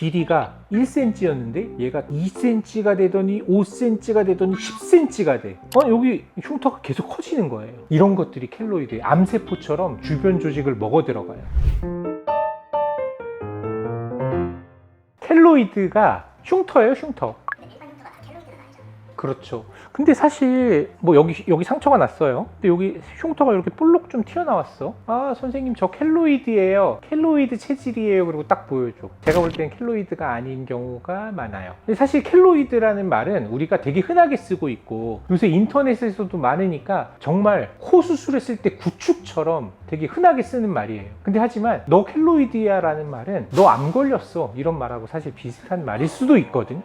길이가 1cm였는데 얘가 2cm가 되더니 5cm가 되더니 10cm가 돼. 여기 흉터가 계속 커지는 거예요. 이런 것들이 켈로이드예요. 암세포처럼 주변 조직을 먹어 들어가요. 켈로이드가 흉터예요, 흉터. 일반 흉터가 다 켈로이드는 아니잖아요. 그렇죠. 근데 사실 뭐 여기 상처가 났어요. 근데 여기 흉터가 이렇게 볼록 좀 튀어나왔어. 아, 선생님 저 켈로이드예요. 켈로이드 체질이에요. 그리고 딱 보여줘. 제가 볼 때는 켈로이드가 아닌 경우가 많아요. 근데 사실 켈로이드라는 말은 우리가 되게 흔하게 쓰고 있고 요새 인터넷에서도 많으니까 정말 코 수술했을 때 구축처럼 되게 흔하게 쓰는 말이에요. 근데 하지만 너 켈로이드야 라는 말은 너 암 걸렸어 이런 말하고 사실 비슷한 말일 수도 있거든.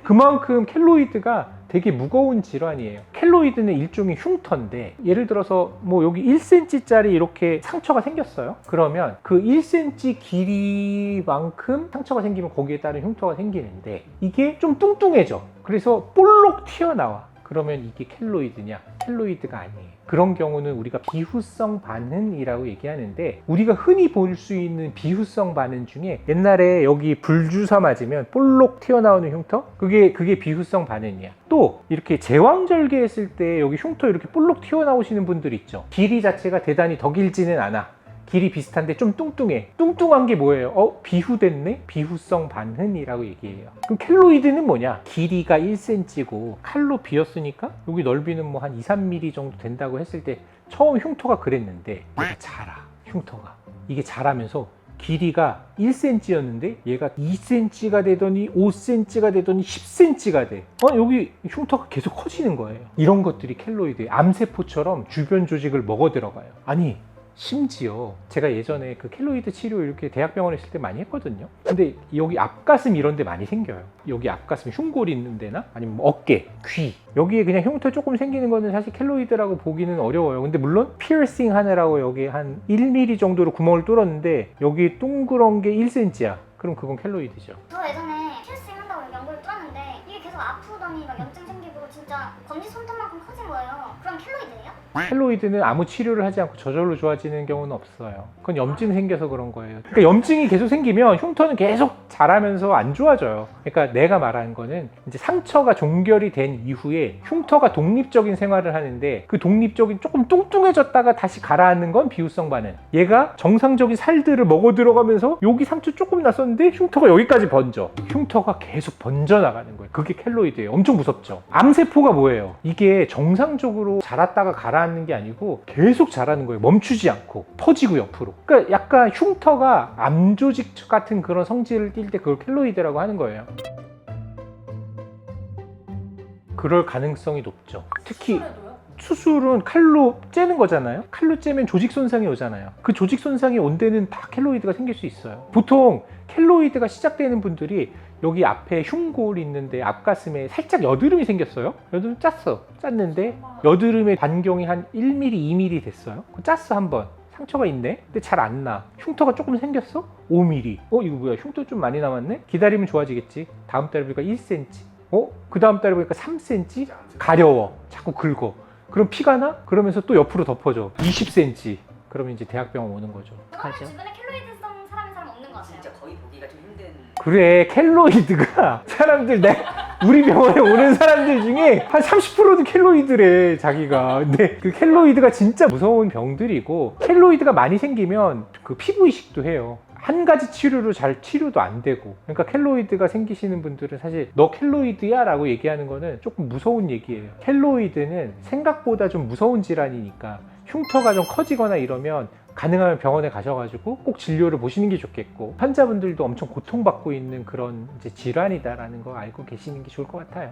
그만큼 켈로이드가 되게 무거운 질환이에요. 켈로이드는 일종의 흉터인데 예를 들어서 뭐 여기 1cm짜리 이렇게 상처가 생겼어요. 그러면 그 1cm 길이만큼 상처가 생기면 거기에 따른 흉터가 생기는데 이게 좀 뚱뚱해져. 그래서 볼록 튀어나와. 그러면 이게 켈로이드냐? 켈로이드가 아니에요. 그런 경우는 우리가 비후성 반응이라고 얘기하는데 우리가 흔히 볼 수 있는 비후성 반응 중에 옛날에 여기 불주사 맞으면 볼록 튀어나오는 흉터? 그게 비후성 반응이야. 또 이렇게 제왕절개 했을 때 여기 흉터 이렇게 볼록 튀어나오시는 분들 있죠. 길이 자체가 대단히 더 길지는 않아. 길이 비슷한데 좀 뚱뚱해. 뚱뚱한 게 뭐예요? 비후됐네? 비후성 반응이라고 얘기해요. 그럼 켈로이드는 뭐냐? 길이가 1cm고 칼로 비었으니까 여기 넓이는 뭐 한 2, 3mm 정도 된다고 했을 때 처음 흉터가 그랬는데 얘가 자라. 흉터가. 이게 자라면서 길이가 1cm였는데 얘가 2cm가 되더니 5cm가 되더니 10cm가 돼. 여기 흉터가 계속 커지는 거예요. 이런 것들이 켈로이드예요. 암세포처럼 주변 조직을 먹어 들어가요. 아니 심지어 제가 예전에 그 켈로이드 치료 이렇게 대학병원에 있을 때 많이 했거든요. 근데 여기 앞가슴 이런 데 많이 생겨요. 여기 앞가슴 흉골 있는 데나 아니면 뭐 어깨, 귀 여기에 그냥 흉터 조금 생기는 거는 사실 켈로이드라고 보기는 어려워요. 근데 물론 피어싱 하느라고 여기 한 1mm 정도로 구멍을 뚫었는데 여기 둥그런 게 1cm야. 그럼 그건 켈로이드죠. 저 예전에 피어싱 한다고 연골을 뚫었는데 이게 계속 아프더니 막 염증 생기고 진짜 검지 손톱만큼 커진 거예요. 그럼 켈로이드예요? 켈로이드는 아무 치료를 하지 않고 저절로 좋아지는 경우는 없어요. 그건 염증 생겨서 그런 거예요. 그러니까 염증이 계속 생기면 흉터는 계속 자라면서 안 좋아져요. 그러니까 내가 말하는 거는 이제 상처가 종결이 된 이후에 흉터가 독립적인 생활을 하는데 그 독립적인 조금 뚱뚱해졌다가 다시 가라앉는 건 비후성 반응. 얘가 정상적인 살들을 먹어 들어가면서 여기 상처 조금 났었는데 흉터가 여기까지 번져. 흉터가 계속 번져 나가는 거예요. 그게 켈로이드예요. 엄청 무섭죠. 암세포가 뭐예요? 이게 정상적으로 자랐다가 가라앉는 게 아니고 계속 자라는 거예요. 멈추지 않고 퍼지고 옆으로. 그러니까 약간 흉터가 암조직 같은 그런 성질을 띌 때 그걸 켈로이드라고 하는 거예요. 그럴 가능성이 높죠. 특히 수술은 칼로 째는 거잖아요. 칼로 째면 조직 손상이 오잖아요. 그 조직 손상이 온 데는 다 켈로이드가 생길 수 있어요. 보통 켈로이드가 시작되는 분들이 여기 앞에 흉골 있는데 앞가슴에 살짝 여드름이 생겼어요. 여드름 짰는데 여드름의 반경이 한 1mm, 2mm 됐어요. 짰어 한번. 상처가 있네? 근데 잘 안 나. 흉터가 조금 생겼어? 5mm. 이거 뭐야? 흉터 좀 많이 남았네? 기다리면 좋아지겠지. 다음 달에 보니까 1cm. 그 다음 달에 보니까 3cm? 가려워. 자꾸 긁어. 그럼 피가 나? 그러면서 또 옆으로 덮어져. 20cm. 그러면 이제 대학병원 오는 거죠. 그거는 주변에 켈로이드성 사람 없는 것 같아요. 진짜 거의 보기가 좀 힘든. 그래, 켈로이드가 우리 병원에 오는 사람들 중에 한 30%는 켈로이드래, 자기가. 근데 그 켈로이드가 진짜 무서운 병들이고, 켈로이드가 많이 생기면 그 피부 이식도 해요. 한 가지 치료로 잘 치료도 안 되고. 그러니까 켈로이드가 생기시는 분들은 사실 너 켈로이드야? 라고 얘기하는 거는 조금 무서운 얘기예요. 켈로이드는 생각보다 좀 무서운 질환이니까 흉터가 좀 커지거나 이러면 가능하면 병원에 가셔가지고 꼭 진료를 보시는 게 좋겠고, 환자분들도 엄청 고통받고 있는 그런 이제 질환이다라는 거 알고 계시는 게 좋을 것 같아요.